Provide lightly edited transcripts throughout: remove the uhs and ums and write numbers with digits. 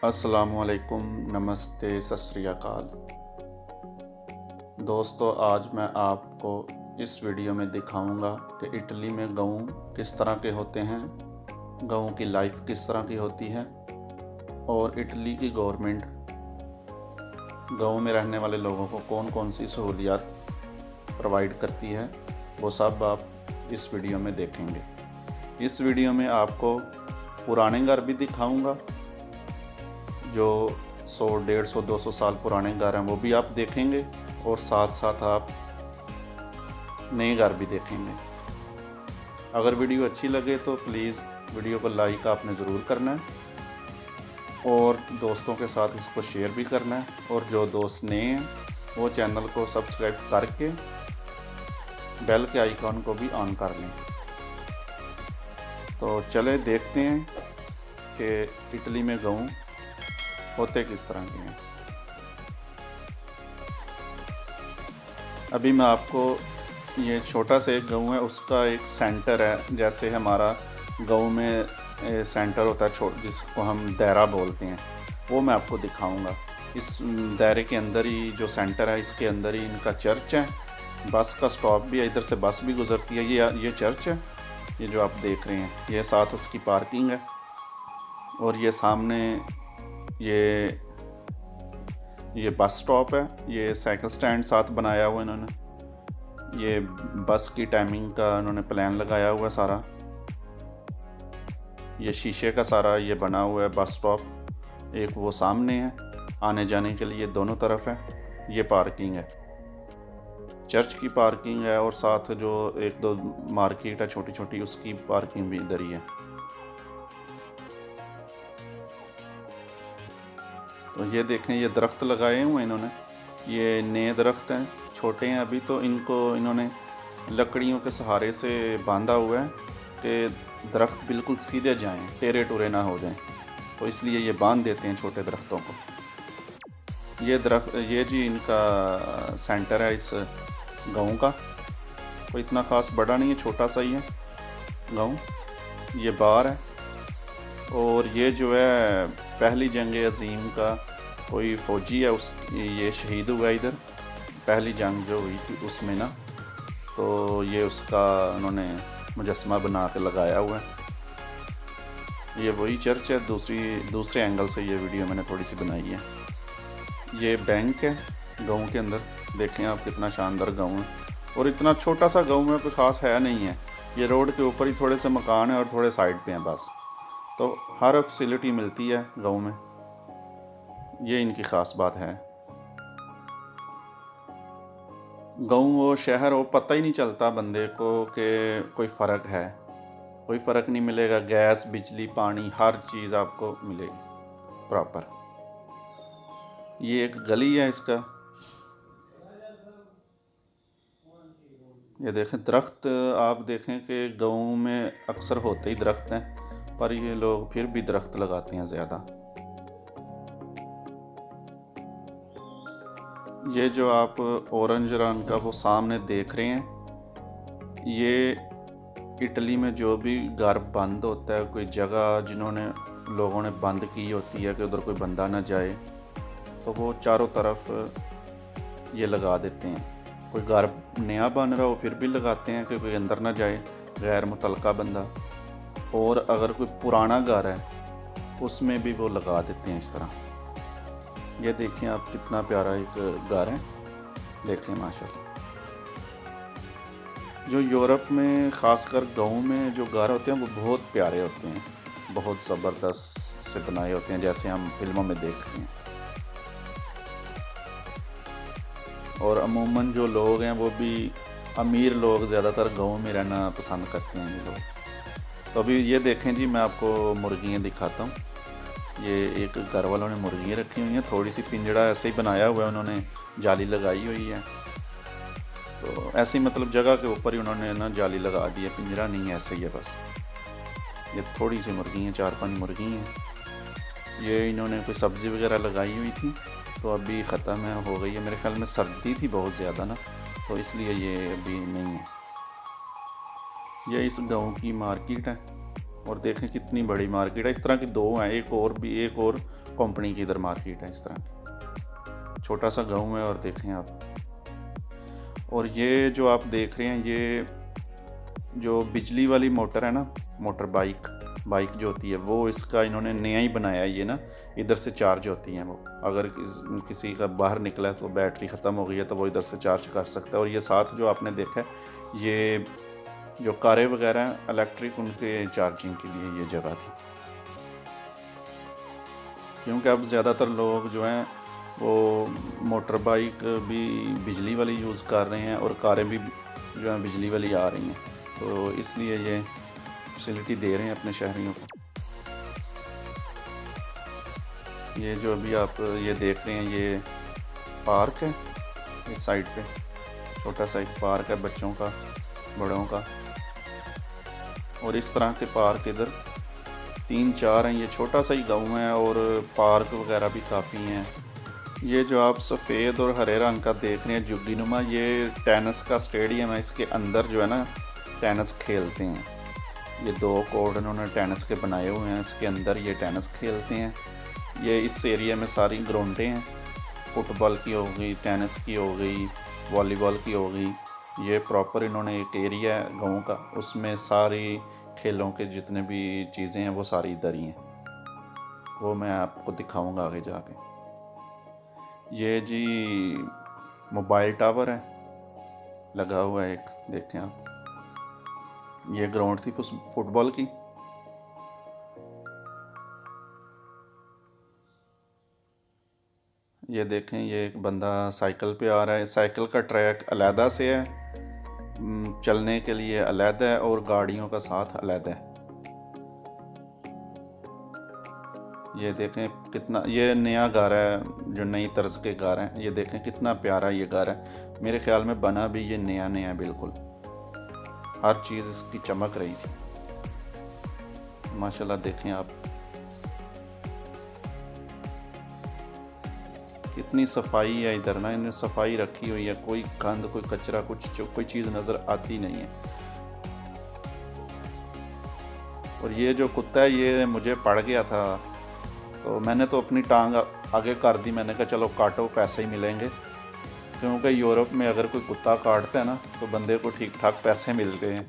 अस्सलामुअलैकुम, नमस्ते, सत श्री अकाल। दोस्तों, आज मैं आपको इस वीडियो में दिखाऊंगा कि इटली में गऊ किस तरह के होते हैं, गऊ की लाइफ किस तरह की होती है और इटली की गवर्नमेंट गऊ में रहने वाले लोगों को कौन कौन सी सहूलियात प्रोवाइड करती है, वो सब आप इस वीडियो में देखेंगे। इस वीडियो में आपको पुराने घर भी दिखाऊंगा, जो 100, 150, 200 साल पुराने घर हैं वो भी आप देखेंगे और साथ साथ आप नए घर भी देखेंगे। अगर वीडियो अच्छी लगे तो प्लीज़ वीडियो को लाइक आपने ज़रूर करना है और दोस्तों के साथ इसको शेयर भी करना है, और जो दोस्त नए हैं वो चैनल को सब्सक्राइब करके बेल के आइकॉन को भी ऑन कर लें। तो चले देखते हैं कि इटली में गऊ होते किस तरह के हैं। अभी मैं आपको ये छोटा सा एक गऊ है, उसका एक सेंटर है, जैसे हमारा गऊ में सेंटर होता है जिसको हम दायरा बोलते हैं, वो मैं आपको दिखाऊंगा। इस दायरे के अंदर ही जो सेंटर है, इसके अंदर ही इनका चर्च है, बस का स्टॉप भी है, इधर से बस भी गुजरती है। ये चर्च है, ये जो आप देख रहे हैं, ये साथ उसकी पार्किंग है, और ये सामने ये बस स्टॉप है। ये साइकिल स्टैंड साथ बनाया हुआ इन्होंने, ये बस की टाइमिंग का इन्होंने प्लान लगाया हुआ सारा। ये शीशे का सारा ये बना हुआ है बस स्टॉप। एक वो सामने है, आने जाने के लिए दोनों तरफ है। ये पार्किंग है, चर्च की पार्किंग है, और साथ जो एक दो मार्केट है छोटी छोटी, उसकी पार्किंग भी इधर ही है। तो ये देखें, ये दरख्त लगाए हुए हैं इन्होंने, ये नए दरख्त हैं, छोटे हैं अभी, तो इनको इन्होंने लकड़ियों के सहारे से बांधा हुआ है कि दरख्त बिल्कुल सीधे जाएं, टेढ़े टूरे ना हो जाएं, तो इसलिए ये बांध देते हैं छोटे दरख्तों को। ये जी इनका सेंटर है इस गाँव का, कोई इतना ख़ास बड़ा नहीं है, छोटा सा ही है गाँव। ये बार है, और ये जो है पहली जंग अज़ीम का कोई फ़ौजी है, ये शहीद हुआ इधर, पहली जंग जो हुई थी उसमें ना, तो ये उसका उन्होंने मुजस्समा बना के लगाया हुआ है। ये वही चर्च है, दूसरे एंगल से ये वीडियो मैंने थोड़ी सी बनाई है। ये बैंक है गाँव के अंदर, देखें आप कितना शानदार गाँव है, और इतना छोटा सा गाँव है, कोई ख़ास है नहीं है। ये रोड के ऊपर ही थोड़े से मकान है और थोड़े साइड पे हैं बस, तो हर फैसिलिटी मिलती है गाँव में। ये इनकी ख़ास बात है। गाँव और शहर वो पता ही नहीं चलता बंदे को कि कोई फ़र्क है, कोई फ़र्क नहीं मिलेगा। गैस, बिजली, पानी, हर चीज़ आपको मिलेगी प्रॉपर। ये एक गली है इसका, ये देखें दरख्त, आप देखें कि गाँव में अक्सर होते ही दरख्त हैं, पर ये लोग फिर भी दरख्त लगाते हैं ज़्यादा। ये जो आप ऑरेंज रंग का वो सामने देख रहे हैं, ये इटली में जो भी घर बंद होता है, कोई जगह जिन्होंने लोगों ने बंद की होती है कि उधर कोई बंदा ना जाए, तो वो चारों तरफ ये लगा देते हैं। कोई घर नया बन रहा हो फिर भी लगाते हैं कि कोई अंदर ना जाए, गैर मुतल्लका बंदा। और अगर कोई पुराना घर है उसमें भी वो लगा देते हैं इस तरह। ये देखें आप, कितना प्यारा एक घर है, देखें माशाल्लाह। जो यूरोप में ख़ासकर गाँव में जो घर होते हैं वो बहुत प्यारे होते हैं, बहुत ज़बरदस्त से बनाए होते हैं, जैसे हम फिल्मों में देखते हैं। और अमूमन जो लोग हैं वो भी अमीर लोग ज़्यादातर गाँव में रहना पसंद करते हैं ये लोग। तो अभी ये देखें जी, मैं आपको मुर्गियाँ दिखाता हूँ। ये एक घर वालों ने मुर्गियाँ रखी हुई हैं, थोड़ी सी पिंजड़ा ऐसे ही बनाया हुआ है, उन्होंने जाली लगाई हुई है, तो ऐसे ही मतलब जगह के ऊपर ही उन्होंने ना जाली लगा दी है, पिंजरा नहीं है, ऐसे ही है बस। ये थोड़ी सी मुर्गी हैं, 4-5 मुर्गी हैं। ये इन्होंने कोई सब्ज़ी वगैरह लगाई हुई थी, तो अभी ख़त्म हो गई है, मेरे ख्याल में सर्दी थी बहुत ज़्यादा ना, तो इसलिए ये अभी नहीं है। ये इस गाँव की मार्केट है, और देखें कितनी बड़ी मार्केट है। इस तरह की दो हैं, एक और कंपनी की इधर मार्केट है इस तरह की। छोटा सा गाँव है। और देखें आप, और ये जो आप देख रहे हैं ये जो बिजली वाली मोटर है ना, मोटर बाइक जो होती है वो इसका इन्होंने नया ही बनाया है। ये ना इधर से चार्ज होती हैं वो, अगर किसी का बाहर निकला है तो बैटरी ख़त्म हो गई है तो वो इधर से चार्ज कर सकता है। और ये साथ जो आपने देखा है ये जो कारें वगैरह हैं इलेक्ट्रिक, उनके चार्जिंग के लिए ये जगह थी। क्योंकि अब ज़्यादातर लोग जो हैं वो मोटर बाइक भी बिजली वाली यूज़ कर रहे हैं और कारें भी जो हैं बिजली वाली आ रही हैं, तो इसलिए ये फैसिलिटी दे रहे हैं अपने शहरियों को। ये जो अभी आप ये देख रहे हैं ये पार्क है, इस साइड पे छोटा सा एक पार्क है बच्चों का, बड़ों का। और इस तरह के पार्क इधर 3-4 हैं। ये छोटा सा ही गाँव है और पार्क वगैरह भी काफ़ी हैं। ये जो आप सफ़ेद और हरे रंग का देख रहे हैं जुग्गीनुमा, ये टेनिस का स्टेडियम है। इसके अंदर जो है ना टेनिस खेलते हैं। ये 2 कोर्ट उन्होंने टेनिस के बनाए हुए हैं, इसके अंदर ये टेनिस खेलते हैं। ये इस एरिया में सारी ग्राउंडें हैं, फुटबॉल की हो गई, टेनिस की हो गई, वॉलीबॉल की हो गई। ये प्रॉपर इन्होंने एक एरिया है गाँव का, उसमें सारी खेलों के जितने भी चीज़ें हैं वो सारी इधर ही हैं। वो मैं आपको दिखाऊंगा आगे जाके। ये जी मोबाइल टावर है लगा हुआ है एक, देखें आप। ये ग्राउंड थी फुटबॉल की। ये देखें ये एक बंदा साइकिल पे आ रहा है। साइकिल का ट्रैक अलहदा से है, चलने के लिए अलहदा है और गाड़ियों का साथ अलहदा है। ये देखें कितना, ये नया घर है जो नई तर्ज के घर हैं। ये देखें कितना प्यारा ये घर है। मेरे ख्याल में बना भी ये नया नया बिल्कुल, हर चीज़ इसकी चमक रही थी माशाल्लाह। देखें आप कितनी सफाई है इधर ना, इन्हें सफाई रखी हुई है। कोई गंद, कोई कचरा, कोई चीज़ नज़र आती नहीं है। और ये जो कुत्ता है ये मुझे पड़ गया था तो मैंने तो अपनी टांग आगे कर दी। मैंने कहा चलो काटो, पैसे ही मिलेंगे। क्योंकि यूरोप में अगर कोई कुत्ता काटता है ना तो बंदे को ठीक ठाक पैसे मिलते हैं।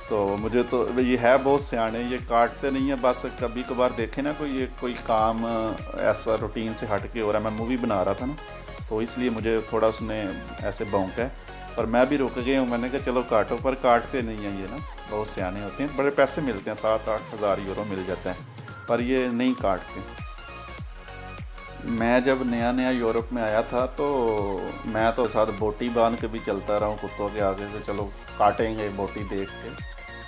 तो मुझे तो ये है बहुत सियाने, ये काटते नहीं है, बस कभी कभार देखे ना कोई काम ऐसा रूटीन से हट के हो रहा है। मैं मूवी बना रहा था ना तो इसलिए मुझे थोड़ा उसने ऐसे भौंका है, पर मैं भी रुक गया हूँ। मैंने कहा चलो काटो, पर काटते नहीं हैं ये ना, बहुत सियाने होते हैं। बड़े पैसे मिलते हैं, 7-8 हज़ार यूरो मिल जाता है, पर ये नहीं काटते। मैं जब नया नया यूरोप में आया था तो मैं तो साथ बोटी बांध के भी चलता रहा हूँ कुत्तों के आगे से, चलो काटेंगे बोटी देख के,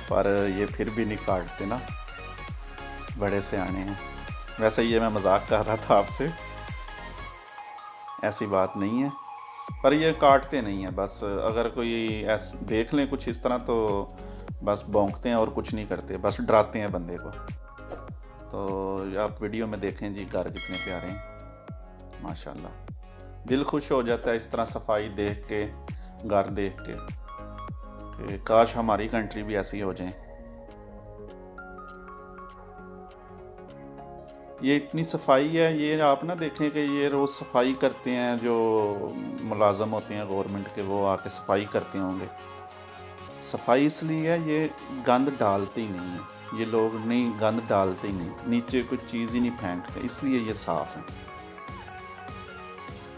पर ये फिर भी नहीं काटते ना, बड़े सियाने हैं। वैसे ये मैं मजाक कर रहा था आपसे, ऐसी बात नहीं है, पर ये काटते नहीं हैं। बस अगर कोई ऐसा देख लें कुछ इस तरह तो बस भौंकते हैं और कुछ नहीं करते, बस डराते हैं बंदे को। तो आप वीडियो में देखें जी घर कितने प्यारे हैं माशाल्लाह। दिल खुश हो जाता है इस तरह सफाई देख के, घर देख के, कि काश हमारी कंट्री भी ऐसी हो जाए। ये इतनी सफाई है, ये आप ना देखें कि ये रोज़ सफाई करते हैं, जो मुलाजम होते हैं गवर्नमेंट के वो आके सफाई करते होंगे। सफाई इसलिए है, ये गंद डालते ही नहीं है, ये लोग नहीं गंद डालते ही नहीं, नीचे कोई चीज़ ही नहीं फेंकते, इसलिए ये साफ़ है।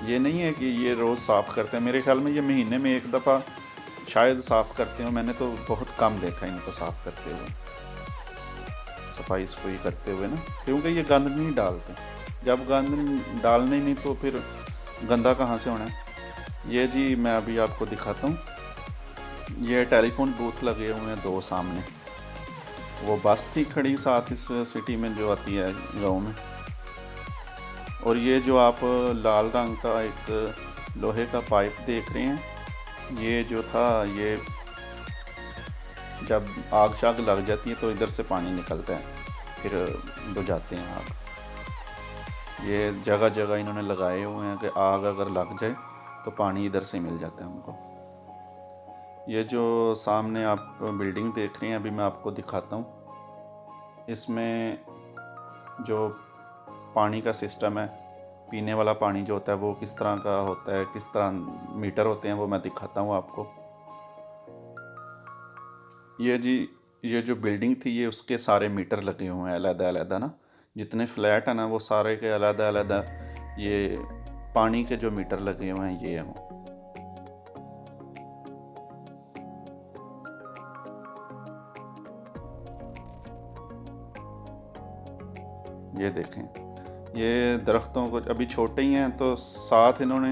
ये नहीं है कि ये रोज़ साफ़ करते हैं। मेरे ख्याल में ये महीने में एक दफ़ा शायद साफ़ करते हो, मैंने तो बहुत कम देखा इनको साफ़ करते हुए, सफाई करते हुए ना, क्योंकि ये गंद नहीं डालते। जब गंद डालने नहीं तो फिर गंदा कहाँ से होना है। ये जी मैं अभी आपको दिखाता हूँ, ये टेलीफोन बूथ लगे हुए हैं 2 सामने। वो बस थी खड़ी साथ इस सिटी में जो आती है गाँव में। और ये जो आप लाल रंग का एक लोहे का पाइप देख रहे हैं, ये जो था ये जब आग शाग लग जाती है तो इधर से पानी निकलता है, फिर बुझाते हैं आग। ये जगह जगह इन्होंने लगाए हुए हैं कि आग अगर लग जाए तो पानी इधर से मिल जाता है उनको। ये जो सामने आप बिल्डिंग देख रहे हैं अभी मैं आपको दिखाता हूँ, इसमें जो पानी का सिस्टम है, पीने वाला पानी जो होता है वो किस तरह का होता है, किस तरह मीटर होते हैं वो मैं दिखाता हूँ आपको। ये जो बिल्डिंग थी ये उसके सारे मीटर लगे हुए हैं अलग अलग ना, जितने फ्लैट है ना वो सारे के अलग अलग ये पानी के जो मीटर लगे हुए हैं ये हैं। ये देखें, ये दरख्तों को अभी छोटे ही हैं तो साथ इन्होंने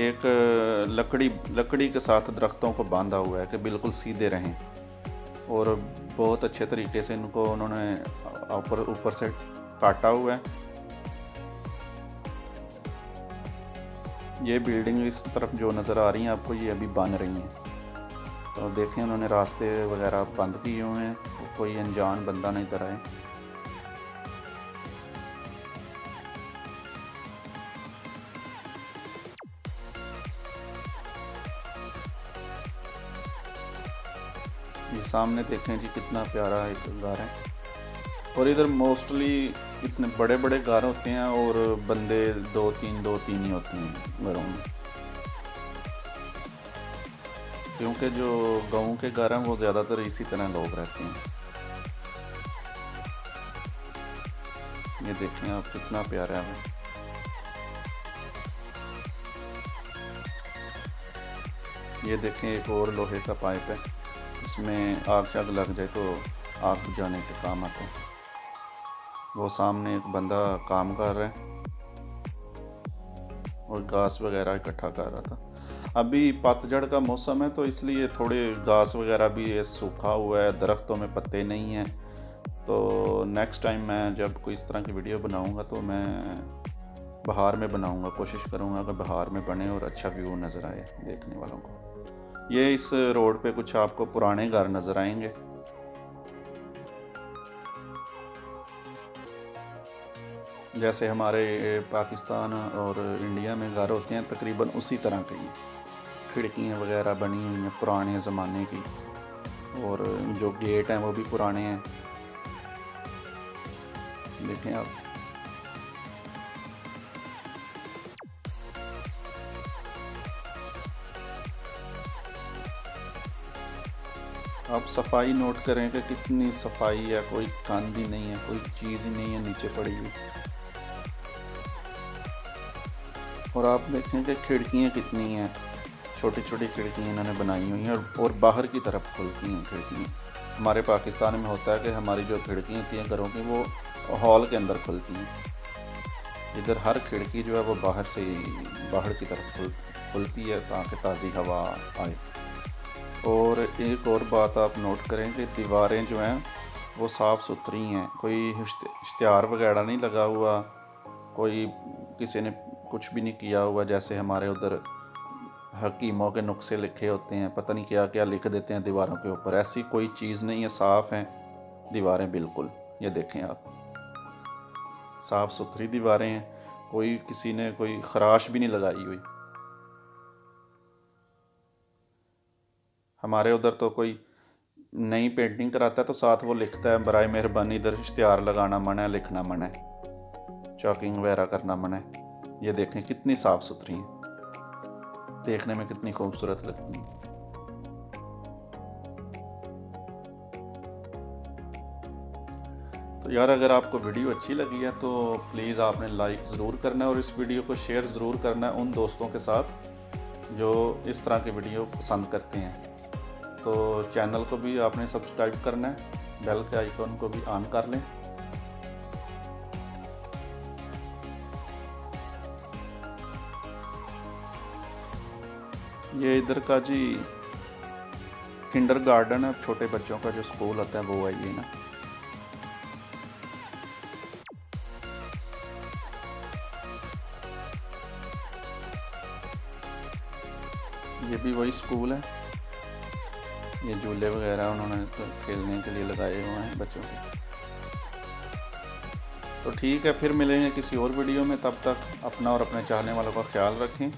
एक लकड़ी के साथ दरख्तों को बांधा हुआ है कि बिल्कुल सीधे रहें, और बहुत अच्छे तरीके से इनको उन्होंने ऊपर से काटा हुआ है। ये बिल्डिंग इस तरफ जो नज़र आ रही हैं आपको ये अभी बन रही हैं, तो देखें उन्होंने रास्ते वगैरह बंद किए हुए हैं, तो कोई अनजान बंदा नहीं इधर आए। ये सामने देखें जी कितना प्यारा एक घर है, और इधर मोस्टली इतने बड़े बड़े घर होते हैं और बंदे दो तीन ही होते हैं घरों में, क्योंकि जो गाँव के घर हैं वो ज़्यादातर इसी तरह लोग रहते हैं। ये देखें आप कितना प्यारा है। ये देखें एक और लोहे का पाइप है, इसमें आग शाग लग जाए तो आग बुझाने के काम आता है। वो सामने एक बंदा काम कर रहा है और घास वगैरह इकट्ठा कर रहा था। अभी पतझड़ का मौसम है तो इसलिए थोड़े घास वगैरह भी सूखा हुआ है, दरख्तों में पत्ते नहीं हैं। तो नेक्स्ट टाइम मैं जब कोई इस तरह की वीडियो बनाऊंगा तो मैं बहार में बनाऊंगा, कोशिश करूंगा कि बहार में बने और अच्छा व्यू नज़र आए देखने वालों को। ये इस रोड पे कुछ आपको पुराने घर नज़र आएंगे। जैसे हमारे पाकिस्तान और इंडिया में घर होते हैं तकरीबन उसी तरह के ही, खिड़कियाँ वगैरह बनी हुई हैं पुराने ज़माने की, और जो गेट हैं वो भी पुराने हैं। देखें आप, आप सफाई नोट करें कि कितनी सफाई है, कोई गंद ही नहीं है, कोई चीज़ ही नहीं है नीचे पड़ी हुई। और आप देखें कि खिड़कियाँ कितनी हैं, छोटी छोटी खिड़कियाँ इन्होंने बनाई हुई हैं और बाहर की तरफ खुलती हैं खिड़कियाँ। हमारे पाकिस्तान में होता है कि हमारी जो खिड़कियाँ होती हैं घरों की वो हॉल के अंदर खुलती हैं, इधर हर खिड़की जो है वो बाहर की तरफ खुलती है ताकि ताज़ी हवा आए। और एक और बात आप नोट करें कि दीवारें जो हैं वो साफ़ सुथरी हैं, कोई इश्तिहार वगैरह नहीं लगा हुआ, कोई किसी ने कुछ भी नहीं किया हुआ। जैसे हमारे उधर हकीमों के नुस्खे लिखे होते हैं, पता नहीं क्या क्या लिख देते हैं दीवारों के ऊपर, ऐसी कोई चीज़ नहीं है, साफ़ हैं दीवारें बिल्कुल। ये देखें आप, साफ़ सुथरी दीवारें हैं, कोई किसी ने कोई खराश भी नहीं लगाई हुई। हमारे उधर तो कोई नई पेंटिंग कराता है तो साथ वो लिखता है बराए मेहरबानी इधर इश्तिहार लगाना मना है, लिखना मना है, चॉकिंग वगैरह करना मना है। ये देखें कितनी साफ़ सुथरी हैं, देखने में कितनी खूबसूरत लगती हैं। तो यार अगर आपको वीडियो अच्छी लगी है तो प्लीज़ आपने लाइक ज़रूर करना है और इस वीडियो को शेयर ज़रूर करना है उन दोस्तों के साथ जो इस तरह के वीडियो पसंद करते हैं। तो चैनल को भी आपने सब्सक्राइब करना है, बेल के आइकॉन को भी ऑन कर लें। ये इधर का जी किंडरगार्टन है, छोटे बच्चों का जो स्कूल होता है वो है ये ना। ये भी वही स्कूल है, ये झूले वगैरह उन्होंने तो खेलने के लिए लगाए हुए हैं बच्चों के। तो ठीक है, फिर मिलेंगे किसी और वीडियो में, तब तक अपना और अपने चाहने वालों का ख्याल रखें।